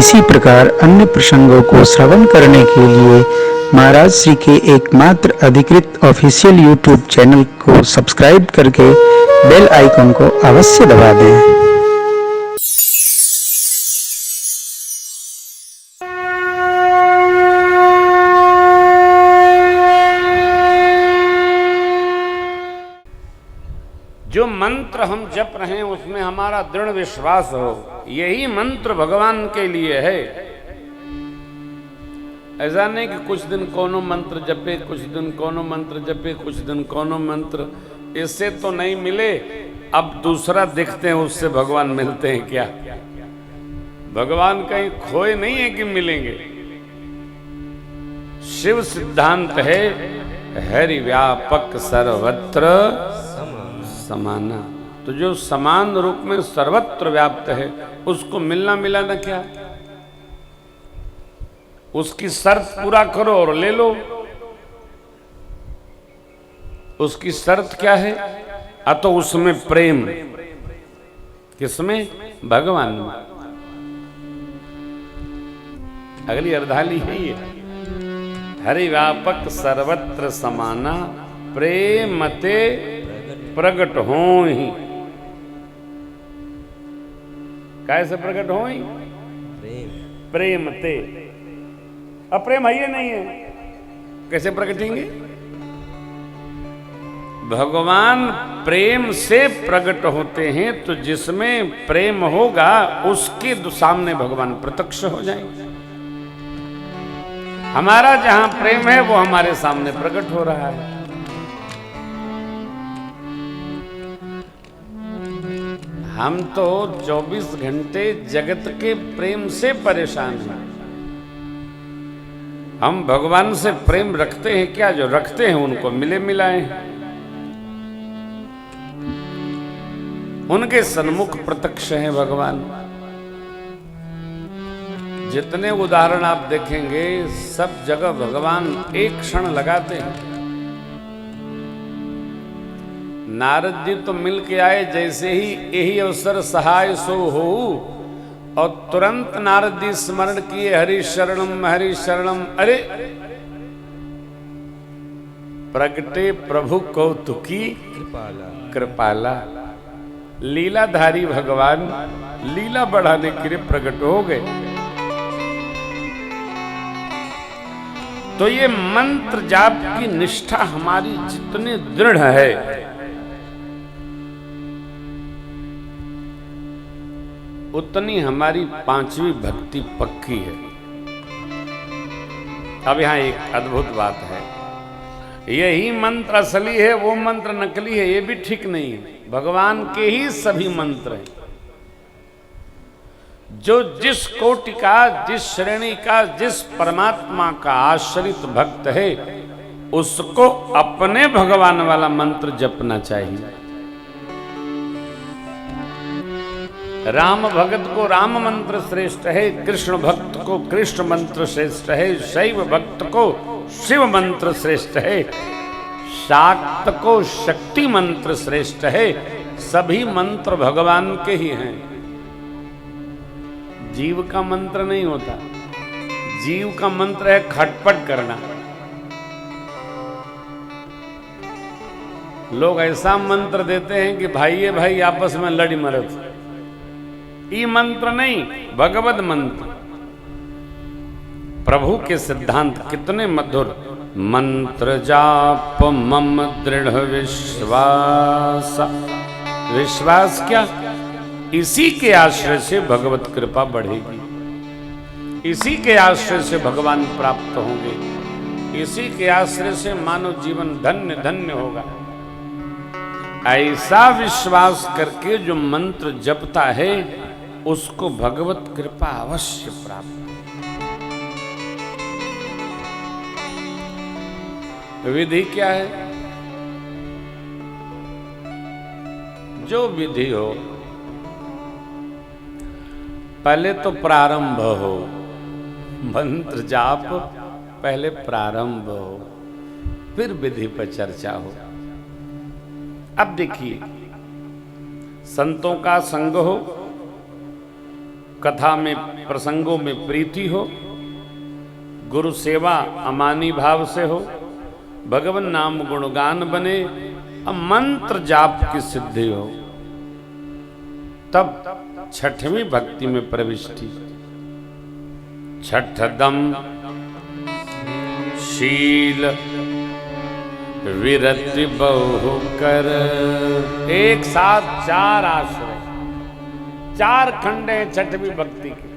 इसी प्रकार अन्य प्रसंगों को श्रवण करने के लिए महाराज श्री के एकमात्र अधिकृत ऑफिशियल यूट्यूब चैनल को सब्सक्राइब करके बेल आइकन को अवश्य दबा दें। जो मंत्र हम जप रहे हैं उसमें हमारा दृढ़ विश्वास हो, यही मंत्र भगवान के लिए है। ऐसा नहीं कि कुछ दिन कोनो मंत्र जपे, कुछ दिन कोनो मंत्र जपे, कुछ दिन कोनो मंत्र, इससे तो नहीं मिले, अब दूसरा देखते हैं उससे भगवान मिलते हैं क्या। भगवान कहीं खोए नहीं है कि मिलेंगे। शिव सिद्धांत है हरि व्यापक सर्वत्र समाना। तो जो समान रूप में सर्वत्र व्याप्त है उसको मिलना मिलाना क्या, उसकी शर्त पूरा करो और ले लो। उसकी शर्त क्या है? तो उसमें प्रेम, किसमें? भगवान में। अगली अर्धाली है ये, हरि व्यापक सर्वत्र समाना प्रेमते प्रगट हो ही। कैसे प्रकट हो ही? प्रेम ते। अप्रेम है ये नहीं है, कैसे प्रकटेंगे? भगवान प्रेम से प्रकट होते हैं, तो जिसमें प्रेम होगा उसके सामने भगवान प्रत्यक्ष हो जाएंगे। हमारा जहां प्रेम है वो हमारे सामने प्रकट हो रहा है। हम तो 24 घंटे जगत के प्रेम से परेशान हैं। हम भगवान से प्रेम रखते हैं क्या? जो रखते हैं उनको मिले मिलाए हैं, उनके सन्मुख प्रत्यक्ष हैं भगवान। जितने उदाहरण आप देखेंगे सब जगह भगवान एक क्षण लगाते हैं। नारद जी तो मिल के आए, जैसे ही यही अवसर सहाय सो हो, और तुरंत नारद जी स्मरण किए हरि शरणम हरि शरणम। अरे प्रगटे प्रभु कौतुकी कृपाला। लीलाधारी भगवान लीला बढ़ाने के लिए प्रकट हो गए। तो ये मंत्र जाप की निष्ठा हमारी जितनी दृढ़ है, उतनी हमारी पांचवी भक्ति पक्की है। अब यहां एक अद्भुत बात है, यही मंत्र असली है, वो मंत्र नकली है, ये भी ठीक नहीं है। भगवान के ही सभी मंत्र हैं। जो जिस कोटि का, जिस श्रेणी का, जिस परमात्मा का आश्रित भक्त है, उसको अपने भगवान वाला मंत्र जपना चाहिए। राम भक्त को राम मंत्र श्रेष्ठ है, कृष्ण भक्त को कृष्ण मंत्र श्रेष्ठ है, शैव भक्त को शिव मंत्र श्रेष्ठ है, शाक्त को शक्ति मंत्र श्रेष्ठ है। सभी मंत्र भगवान के ही हैं। जीव का मंत्र नहीं होता। जीव का मंत्र है खटपट करना। लोग ऐसा मंत्र देते हैं कि भाई भाई आपस में लड़ी मरत। ये मंत्र नहीं, भगवद मंत्र। प्रभु के सिद्धांत कितने मधुर। मंत्र जाप मम दृढ़ विश्वास। विश्वास क्या? इसी के आश्रय से भगवत कृपा बढ़ेगी, इसी के आश्रय से भगवान प्राप्त होंगे, इसी के आश्रय से मानव जीवन धन्य धन्य होगा। ऐसा विश्वास करके जो मंत्र जपता है उसको भगवत कृपा अवश्य प्राप्त। विधि क्या है? जो विधि हो, पहले तो प्रारंभ हो। मंत्र जाप पहले प्रारंभ हो, फिर विधि पर चर्चा हो। अब देखिए, संतों का संग हो, कथा में प्रसंगों में प्रीति हो, गुरु सेवा अमानी भाव से हो, भगवान नाम गुणगान बने, अब मंत्र जाप की सिद्धि हो, तब छठवीं भक्ति में प्रविष्टि। छठ दम शील विरति बहु कर, एक साथ 4 आश्रय, 4 खंड हैं छठवीं भक्ति के।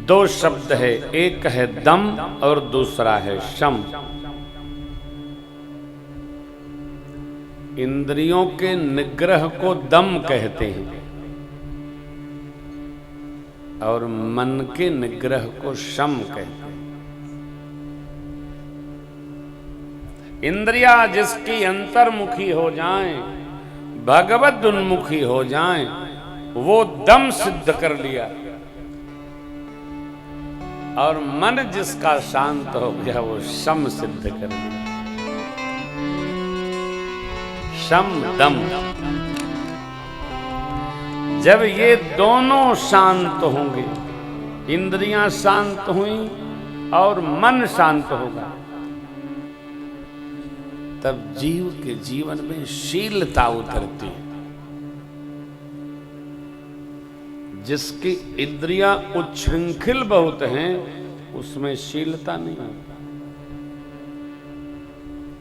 2 शब्द है, एक है दम और दूसरा है शम। इंद्रियों के निग्रह को दम कहते हैं और मन के निग्रह को शम कहते हैं। इंद्रिया जिसकी अंतर्मुखी हो जाएं, भगवत उन्मुखी हो जाएं, वो दम सिद्ध कर लिया, और मन जिसका शांत हो गया वो शम सिद्ध कर लिया। शम दम, जब ये दोनों शांत होंगे, इंद्रियां शांत हुई और मन शांत होगा, तब जीव के जीवन में शीलता उतरती है। जिसकी इंद्रियां उच्छृंखल बहुत हैं, उसमें शीलता नहीं है।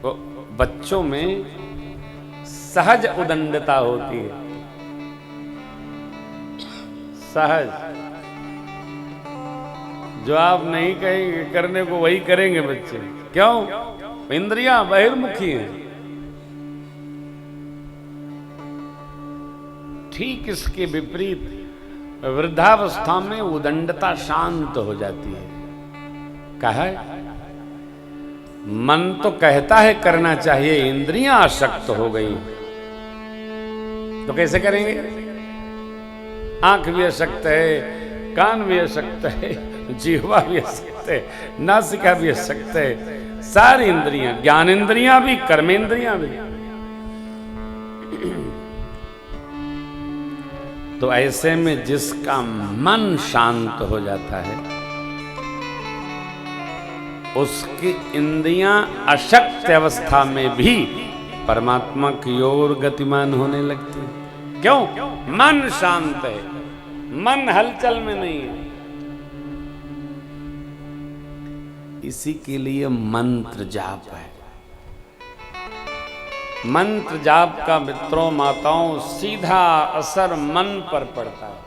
वो बच्चों में सहज उदंडता होती है, सहज, जो आप नहीं कहेंगे करने को वही करेंगे बच्चे। क्यों? इंद्रियां बहिर्मुखी हैं। ठीक इसके विपरीत वृद्धावस्था में उदंडता शांत हो जाती है। कहा है, मन तो कहता है करना चाहिए, इंद्रियां आसक्त हो गई, तो कैसे करेंगे? आंख भी असक्त है, कान भी असक्त है, जीवा भी असक्त है, नासिका भी असक्त है, सारी इंद्रियां, ज्ञान इंद्रियां भी, कर्मेंद्रियां भी। तो ऐसे में जिसका मन शांत हो जाता है, उसकी इंद्रियां अशक्त अवस्था में भी परमात्मा की ओर गतिमान होने लगती है। क्यों? मन शांत है, मन हलचल में नहीं है। इसी के लिए मंत्र जाप है। मंत्र जाप का मित्रों माताओं सीधा असर मन पर पड़ता है।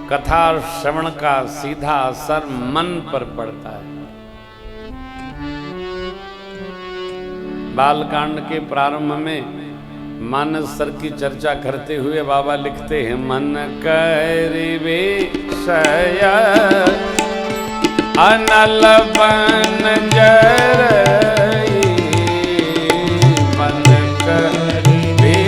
कथा श्रवण का सीधा असर मन पर पड़ता है। बालकांड के प्रारंभ में मानस सर की चर्चा करते हुए बाबा लिखते हैं, मन करिवे शय अनल बन जरई, मन करिवे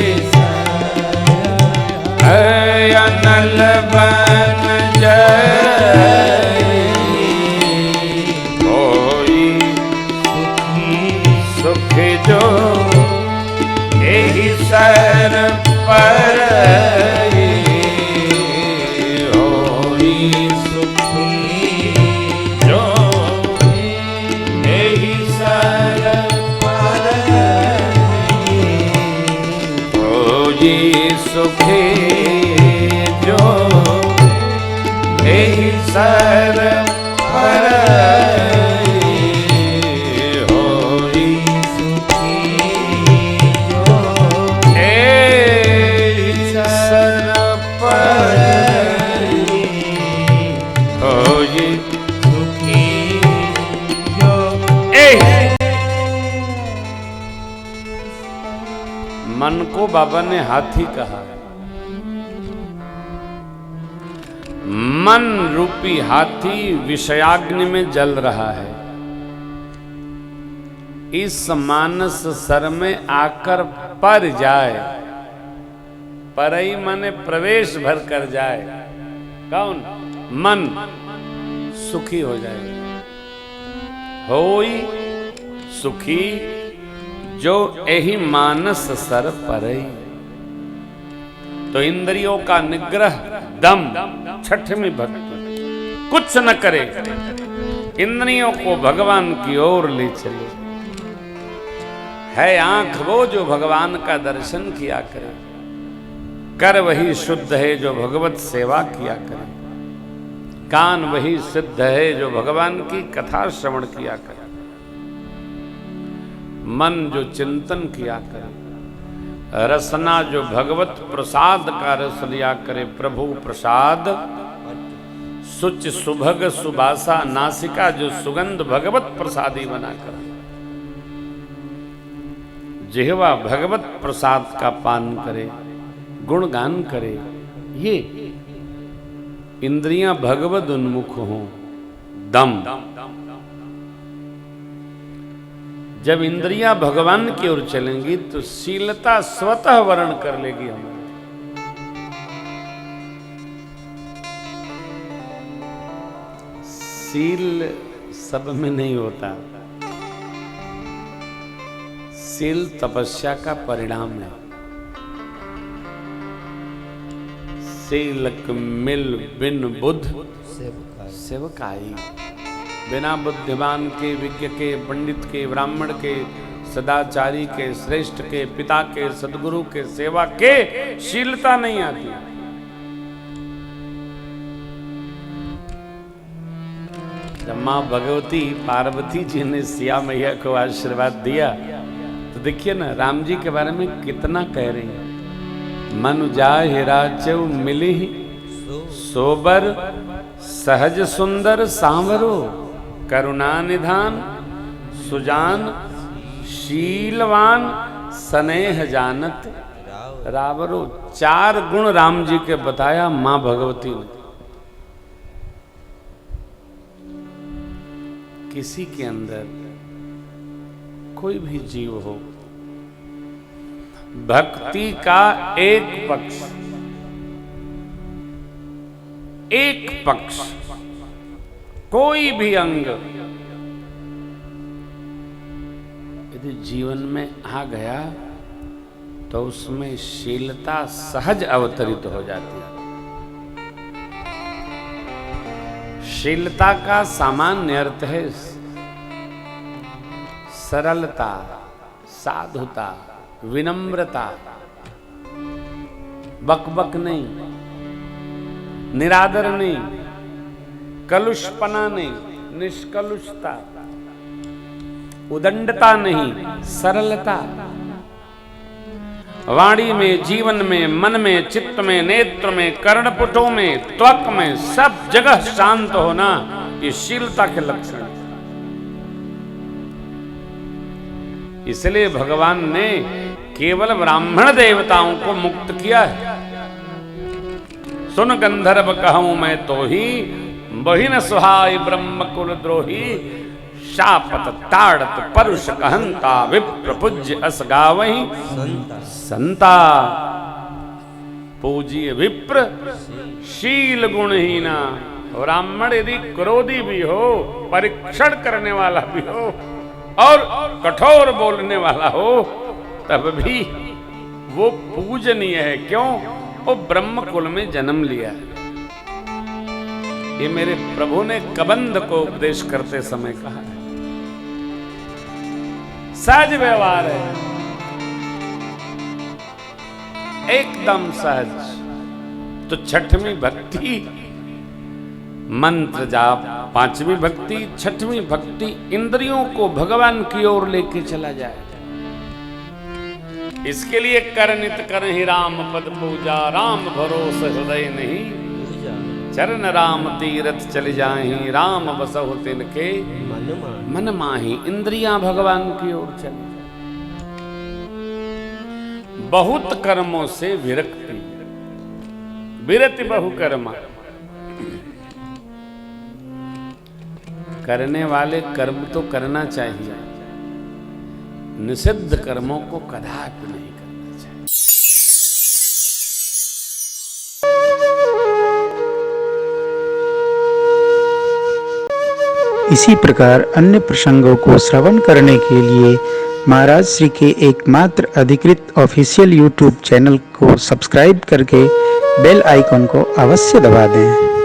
शय अनल बन जरई, होई सुख जो एहि सर पर, होई सुखी जो एहि सर पर, होई सुखी जो एहि सर पर, मन को बाबा ने हाथी कहा है। मन रूपी हाथी विषयाग्नि में जल रहा है। इस मानस सर में आकर पर जाए, परई माने प्रवेश भर कर जाए। कौन? मन सुखी हो जाए। होई सुखी जो एहि मानस सर परई। तो इंद्रियों का निग्रह, दम, छठवीं भक्ति, कुछ न करे, इंद्रियों को भगवान की ओर ले चले। है आंख वो जो भगवान का दर्शन किया करे, कर वही शुद्ध है जो भगवत सेवा किया करे, कान वही सिद्ध है जो भगवान की कथा श्रवण किया करे, मन जो चिंतन किया करे, रसना जो भगवत प्रसाद का रस लिया करे। प्रभु प्रसाद सुच सुभग सुबासा, नासिका जो सुगंध भगवत प्रसादी बनाकर, जिह्वा भगवत प्रसाद का पान करे, गुणगान करे। ये इंद्रियां भगवद उन्मुख हों। दम, जब इंद्रियां भगवान की ओर चलेंगी तो शीलता स्वतः वर्ण कर लेगी हमें। शील सब में नहीं होता, शील तपस्या का परिणाम है। शीलक मिल बिन बुद्ध सेवकाई। बिना बुद्धिमान के, विज्ञ के, पंडित के, ब्राह्मण के, सदाचारी के, श्रेष्ठ के, पिता के, सदगुरु के, सेवा के शीलता नहीं आती। जब मां भगवती पार्वती जी ने सिया मैया को आशीर्वाद दिया तो देखिए ना, राम जी के बारे में कितना कह रही है। मनु जाहि राचौ मिली सोबर, सहज सुंदर सांवरो, करुणा निधान सुजान, शीलवान स्नेह जानत रावरो। 4 गुण राम जी के बताया मां भगवती ने। किसी के अंदर कोई भी जीव हो, भक्ति का एक पक्ष, कोई भी अंग यदि जीवन में आ गया तो उसमें शीलता सहज अवतरित हो जाती है। शीलता का सामान्य अर्थ है सरलता, साधुता, विनम्रता, बकबक नहीं, निरादर नहीं, कलुषपना नहीं, निष्कलुषता, उदंडता नहीं, सरलता। वाणी में, जीवन में, मन में, चित्त में, नेत्र में, कर्णपुटों में, त्वक में, सब जगह शांत होना, ये शीलता के लक्षण। इसलिए भगवान ने केवल ब्राह्मण देवताओं को मुक्त किया है। सुन गंधर्व कहूं मैं तो ही, वही न सुहाय ब्रह्म कुल द्रोही। शापत ताड़त परुष कहंता, विप्र पूज्य अस गावहीं संता। पूजिए विप्र शील गुणहीना। ब्राह्मण यदि क्रोधी भी हो, परीक्षण करने वाला भी हो और कठोर बोलने वाला हो, तब भी वो पूजनीय है। क्यों? वो ब्रह्म कुल में जन्म लिया है। ये मेरे प्रभु ने कबंध को उपदेश करते समय कहा है। सहज व्यवहार है, एकदम सहज। तो 6वीं भक्ति मंत्र जाप, 5वीं भक्ति, 6वीं भक्ति इंद्रियों को भगवान की ओर लेके चला जाए। इसके लिए कर नित कर ही राम पद पूजा, राम भरोसे हृदय नहीं, चरण राम तीरथ चल जाहि, राम बसहु तिनके मन माही। इंद्रियां भगवान की ओर चली। बहुत कर्मों से विरक्ति, विरति बहु कर्मा। करने वाले कर्म तो करना चाहिए, निषिद्ध कर्मों को कदापि नहीं करना चाहिए। इसी प्रकार अन्य प्रसंगों को श्रवण करने के लिए महाराज श्री के एकमात्र अधिकृत ऑफिशियल यूट्यूब चैनल को सब्सक्राइब करके बेल आइकन को अवश्य दबा दें।